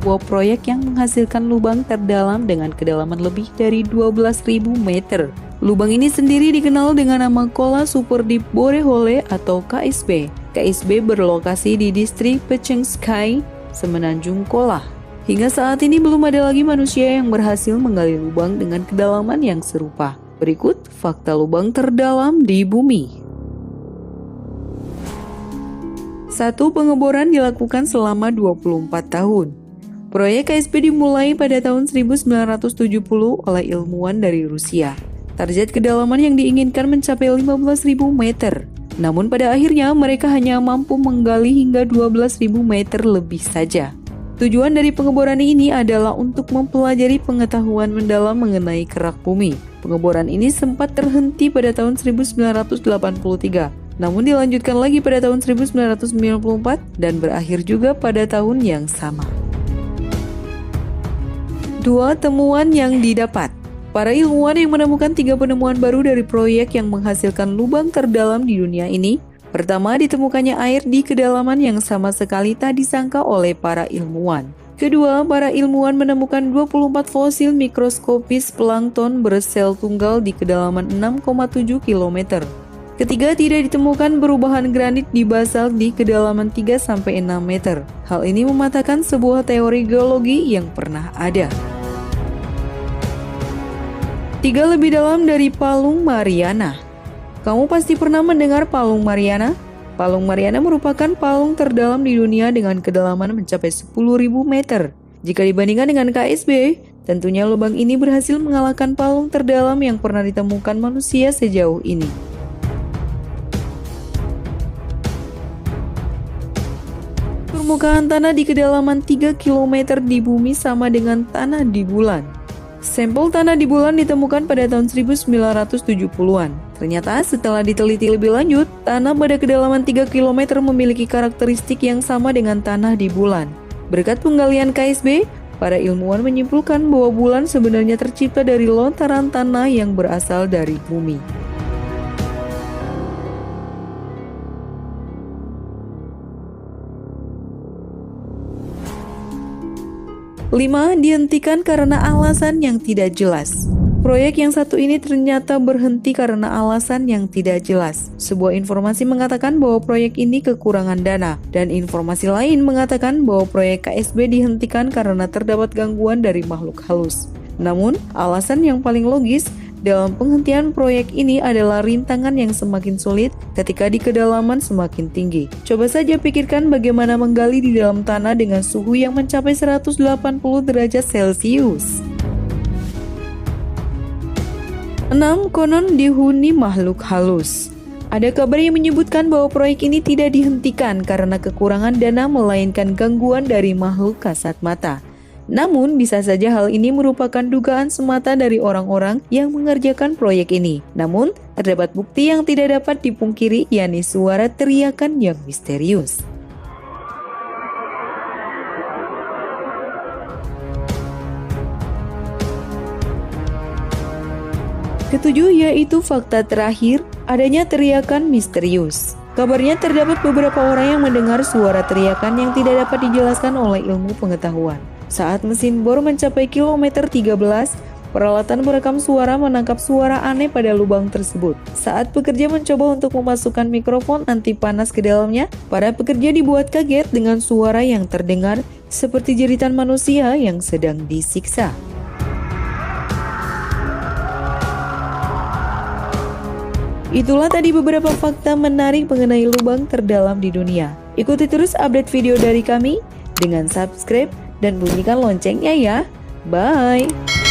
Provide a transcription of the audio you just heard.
sebuah proyek yang menghasilkan lubang terdalam dengan kedalaman lebih dari 12.000 meter. Lubang ini sendiri dikenal dengan nama Kola Super Deep Borehole atau KSB. KSB berlokasi di distrik Pechenskai, Semenanjung Kola. Hingga saat ini belum ada lagi manusia yang berhasil menggali lubang dengan kedalaman yang serupa. Berikut fakta lubang terdalam di bumi. 1. Pengeboran dilakukan selama 24 tahun. Proyek KSB dimulai pada tahun 1970 oleh ilmuwan dari Rusia. Target kedalaman yang diinginkan mencapai 15.000 meter. Namun pada akhirnya mereka hanya mampu menggali hingga 12.000 meter lebih saja. Tujuan dari pengeboran ini adalah untuk mempelajari pengetahuan mendalam mengenai kerak bumi. Pengeboran ini sempat terhenti pada tahun 1983. Namun dilanjutkan lagi pada tahun 1994 dan berakhir juga pada tahun yang sama. 2. Temuan yang didapat. Para ilmuwan yang menemukan 3 penemuan baru dari proyek yang menghasilkan lubang terdalam di dunia ini. Pertama, ditemukannya air di kedalaman yang sama sekali tak disangka oleh para ilmuwan. Kedua, para ilmuwan menemukan 24 fosil mikroskopis plankton bersel tunggal di kedalaman 6,7 km. Ketiga, tidak ditemukan perubahan granit di basalt di kedalaman 3-6 meter. Hal ini mematahkan sebuah teori geologi yang pernah ada. 3. Lebih dalam dari Palung Mariana. Kamu pasti pernah mendengar Palung Mariana? Palung Mariana merupakan palung terdalam di dunia dengan kedalaman mencapai 10.000 meter. Jika dibandingkan dengan KSB, tentunya lubang ini berhasil mengalahkan palung terdalam yang pernah ditemukan manusia sejauh ini. Permukaan tanah di kedalaman 3 km di bumi sama dengan tanah di bulan. Sampel tanah di bulan ditemukan pada tahun 1970-an. Ternyata setelah diteliti lebih lanjut, tanah pada kedalaman 3 km memiliki karakteristik yang sama dengan tanah di bulan. Berkat penggalian KSB, para ilmuwan menyimpulkan bahwa bulan sebenarnya tercipta dari lontaran tanah yang berasal dari bumi. Lima, dihentikan karena alasan yang tidak jelas. Proyek yang satu ini ternyata berhenti karena alasan yang tidak jelas. Sebuah informasi mengatakan bahwa proyek ini kekurangan dana, dan informasi lain mengatakan bahwa proyek KSB dihentikan karena terdapat gangguan dari makhluk halus. Namun, alasan yang paling logis dalam penghentian proyek ini adalah rintangan yang semakin sulit ketika di kedalaman semakin tinggi. Coba saja pikirkan bagaimana menggali di dalam tanah dengan suhu yang mencapai 180 derajat Celcius. 6. Konon dihuni makhluk halus. Ada kabar yang menyebutkan bahwa proyek ini tidak dihentikan karena kekurangan dana melainkan gangguan dari makhluk kasat mata. Namun, bisa saja hal ini merupakan dugaan semata dari orang-orang yang mengerjakan proyek ini. Namun, terdapat bukti yang tidak dapat dipungkiri, yakni suara teriakan yang misterius. Ketujuh, yaitu fakta terakhir, adanya teriakan misterius. Kabarnya terdapat beberapa orang yang mendengar suara teriakan yang tidak dapat dijelaskan oleh ilmu pengetahuan. Saat mesin bor mencapai kilometer 13, peralatan perekam suara menangkap suara aneh pada lubang tersebut. Saat pekerja mencoba untuk memasukkan mikrofon anti panas ke dalamnya, para pekerja dibuat kaget dengan suara yang terdengar seperti jeritan manusia yang sedang disiksa. Itulah tadi beberapa fakta menarik mengenai lubang terdalam di dunia. Ikuti terus update video dari kami dengan subscribe dan bunyikan loncengnya ya. Bye!